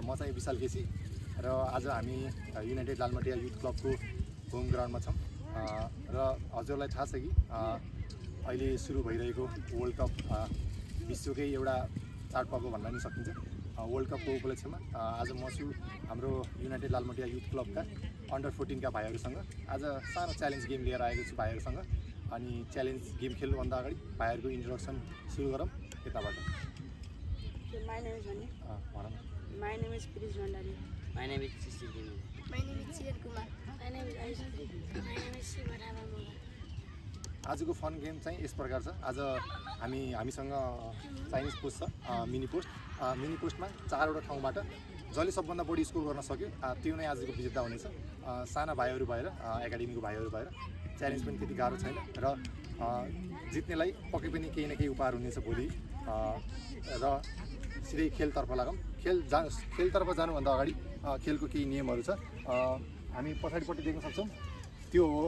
म चाहिँ विशाल केसी र आज हामी युनाइटेड लालमाटिया युथ क्लबको होम ग्राउन्डमा छौँ र हजुरलाई थाहा छ कि अहिले सुरु भइरहेको वर्ल्ड कप विश्वकै एउटा चाडपर्व भन्न नि सकिन्छ। वर्ल्ड कपको उपलक्ष्यमा आज म छु हाम्रो युनाइटेड लालमाटिया युथ क्लबका अन्डर 14 का भाइहरूसँग आज सानो च्यालेन्ज गेम लिएर आएको छु भाइहरूसँग। अनि च्यालेन्ज गेम खेल्नुभन्दा अगाडि भाइहरूको इन्ट्रोडक्सन सुरु गरौँ यताबाट। My name is Mani. My name is Pirish Vandari. My name is Sisi Demi. My name is Sirat Kumar. My name is Aishri. My name is Shivarama Moga. आजको fun game चाहिँ यस प्रकार छ। आज हामीसँग Chinese post छ, mini पोस्टमा 4वटा ठाउँबाट जसले सबभन्दा बढी स्कोर गर्न सक्यो त्यो नै आजको विजेता हुनेछ। साना भाइहरू भएर एकाडेमीको भाइहरू भएर च्यालेन्ज पनि त्यति गाह्रो छैन र जित्नेलाई पक्कै पनि केही न केही उपहार हुनेछ भोलि। र सिधै खेलतर्फ लागौँ। खेलतर्फ जानुभन्दा अगाडि खेलको केही नियमहरू छ। हामी पछाडिपट्टि देख्न सक्छौँ त्यो हो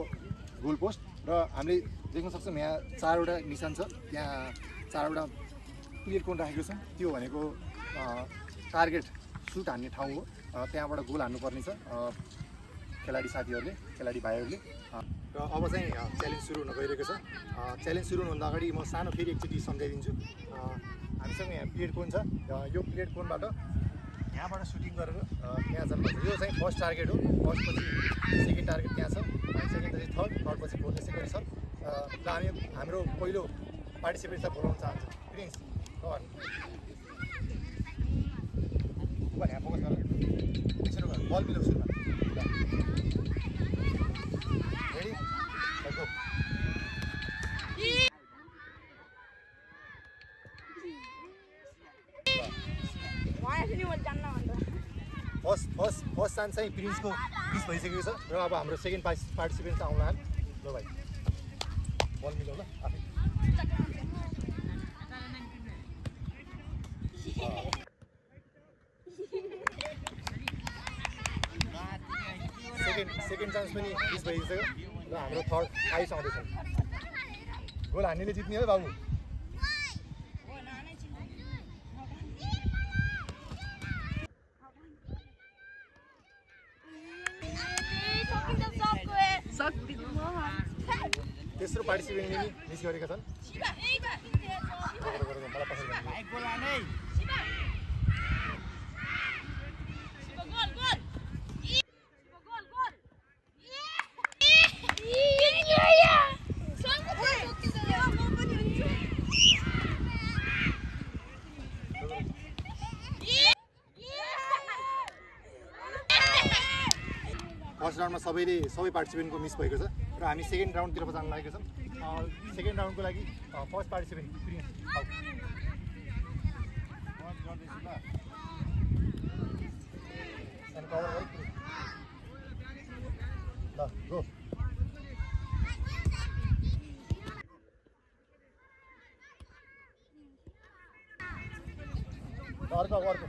गोल पोस्ट र हामीले देख्न सक्छौँ यहाँ 4वटा निशान छ। त्यहाँ 4वटा प्लेयर कोन राखेको छ, त्यो भनेको टार्गेट सुट हान्ने ठाउँ हो। त्यहाँबाट गोल हान्नुपर्ने छ खेलाडी साथीहरूले, खेलाडी भाइहरूले। र अब चाहिँ च्यालेन्ज सुरु हुन गइरहेको छ। च्यालेन्ज सुरु हुनुभन्दा अगाडि म सानो फेरि एकचोटि सम्झाइदिन्छु। हामीसँग यहाँ प्लेट कोन छ। यो प्लेट कोनबाट यहाँबाट सुटिङ गरेर त्यहाँ जानुपर्छ। यो चाहिँ फर्स्ट टार्गेट हो। फर्स्टपछि सेकेन्ड टार्गेट त्यहाँ छ, सेकेन्डपछि थर्डपछि फोर्थ त्यसै गरी छ। र हाम्रो पहिलो पार्टिसिपेन्टलाई बोलाउन चाहन्छु। प्रिन्स कभर यहाँ फोकस गर, एकछिन बल मिलाउ सुरुमा। Ready go. फर्स्ट चान्स चाहिँ प्रिन्सको मिस भइसकेको छ र अब हाम्रो सेकेन्ड पार्टिसिपेन्ट चाहिँ आउला। ल भाइ बल मिलाउ ल आफै। सेकेन्ड चान्स पनि मिस भइसक्यो र हाम्रो थर्ड आइस आउँदैछ। गोल हान्नेले जित्ने हो बाबु। तेस्रो पार्टिसिपेन्टले पनि मिस गरेका छन्। फर्स्ट राउन्डमा सबै पार्टिसिपेन्टको मिस भएको छ र हामी सेकेन्ड राउन्डतिर जान लागेको छौँ। सेकेन्ड राउन्डको लागि फर्स्ट पार्टिसिपेन्ट प्रिन्स ल गो। अर्को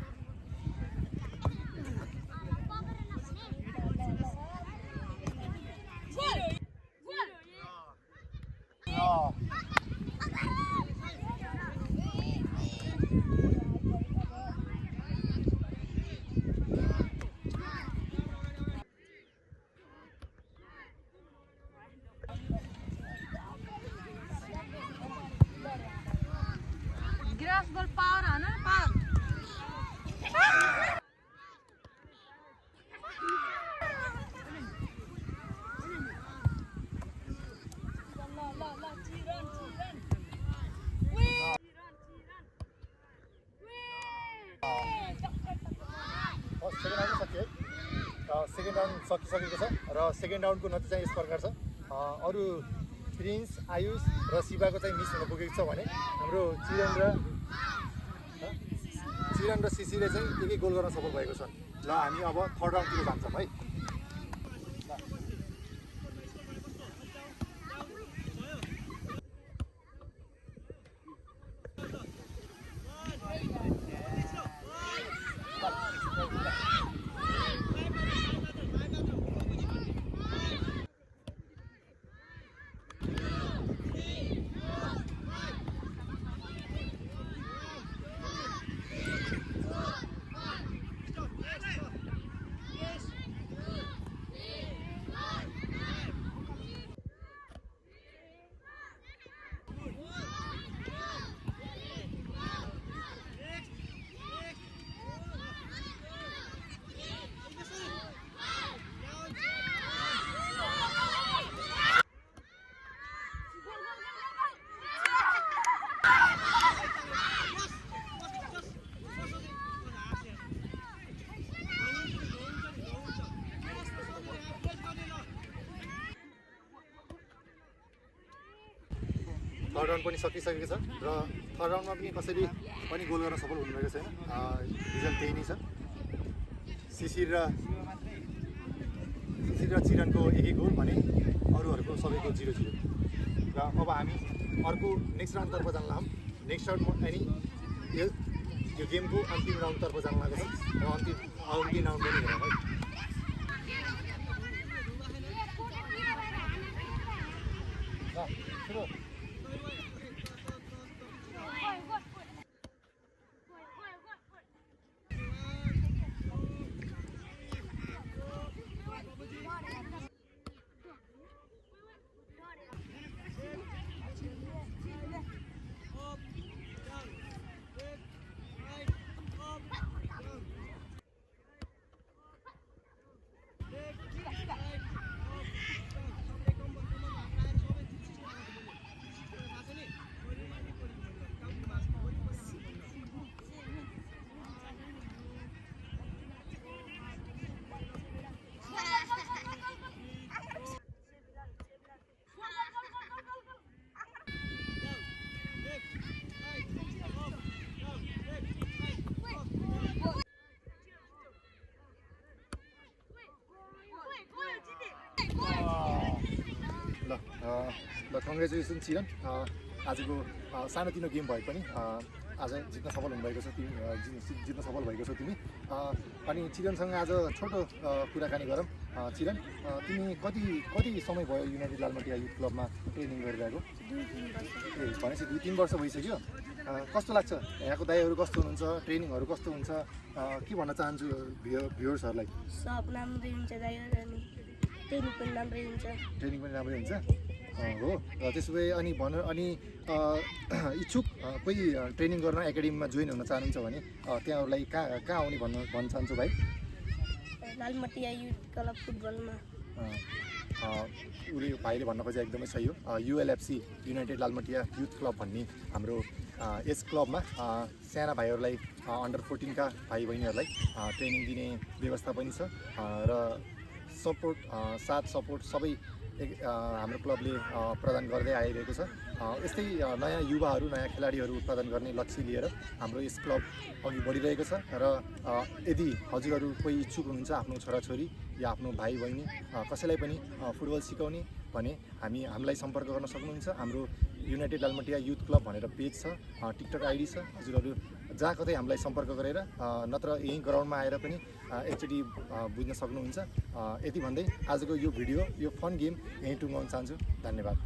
Grass ball power ana power. Second round सकिसकेको छ र सेकेन्ड राउन्डको नतिजा यस प्रकार छ। अरू प्रिन्स, आयुष र शिवाको चाहिँ मिस हुन पुगेको छ भने हाम्रो चिरन र सिसीले चाहिँ एकै गोल गर्न सफल भएको छ। ल हामी अब थर्ड राउन्डतिर जान्छौँ है। थर्ड राउन्ड पनि सकिसकेको छ र थर्ड राउन्डमा पनि कसैले पनि गोल गर्न सफल हुनुभएको छैन। रिजल्ट त्यही नै छ। शिशिर र चिरनको एक गोल भने अरूहरूको सबैको 0-0 र अब हामी अर्को नेक्स्ट राउन्डतर्फ जान लाग्छौँ। नेक्स्ट राउन्डमा अनि यो गेमको अन्तिम राउन्डतर्फ जान लागेको छ र अन्तिम राउन्ड पनि हेरौँ है। सुरु ल कङ्ग्रेचुलेसन चिरन। आजको सानोतिनो गेम भए पनि आज जित्न सफल हुनुभएको छ तिमी, जित्न सफल भएको छ तिमी। अनि चिरनसँग आज छोटो कुराकानी गरौँ। चिरन, तिमी कति समय भयो युनाइटेड लालमटिया युथ क्लबमा ट्रेनिङ गरिरहेको? भनेपछि 2-3 वर्ष भइसक्यो। कस्तो लाग्छ? यहाँको दाइहरू कस्तो हुनुहुन्छ? ट्रेनिङहरू कस्तो हुन्छ? के भन्न चाहन्छु भ्युअर्सहरूलाई? सब राम्रै हुन्छ दाइहरू अनि ट्रेनिङ पनि राम्रै हुन्छ। ट्रेनिङ पनि राम्रै हुन्छ हो। र त्यसो भए अनि इच्छुक कोही ट्रेनिङ गर्न एकाडेमीमा जोइन हुन चाहनुहुन्छ भने त्यहाँहरूलाई कहाँ आउने भन्न चाहन्छु भाइ? लालमटिया युथ क्लब फुटबलमा। उसले भाइले भन्न खोजे एकदमै सही हो। युएलएफसी युनाइटेड लालमटिया युथ क्लब भन्ने हाम्रो यस क्लबमा साना भाइहरूलाई अन्डर 14 का भाइ बहिनीहरूलाई ट्रेनिङ दिने व्यवस्था पनि छ र साथ सपोर्ट सबै हाम्रो क्लबले प्रदान गर्दै आइरहेको छ। यस्तै नयाँ युवाहरू, नयाँ खेलाडीहरू उत्पादन गर्ने लक्ष्य लिएर हाम्रो यस क्लब अघि बढिरहेको छ। र यदि हजुरहरू कोही इच्छुक हुनुहुन्छ आफ्नो छोराछोरी या आफ्नो भाइ बहिनी कसैलाई पनि फुटबल सिकाउने भने हामीलाई सम्पर्क गर्न सक्नुहुन्छ। हाम्रो युनाइटेड लालमटिया युथ क्लब भनेर पेज छ, टिकटक आइडी छ। हजुरहरू जहाँ कतै हामीलाई सम्पर्क गरेर नत्र यहीँ ग्राउन्डमा आएर पनि एकचोटि बुझ्न सक्नुहुन्छ। यति भन्दै आजको यो भिडियो, यो फन गेम यहीँ टुङ्गाउन चाहन्छु। धन्यवाद।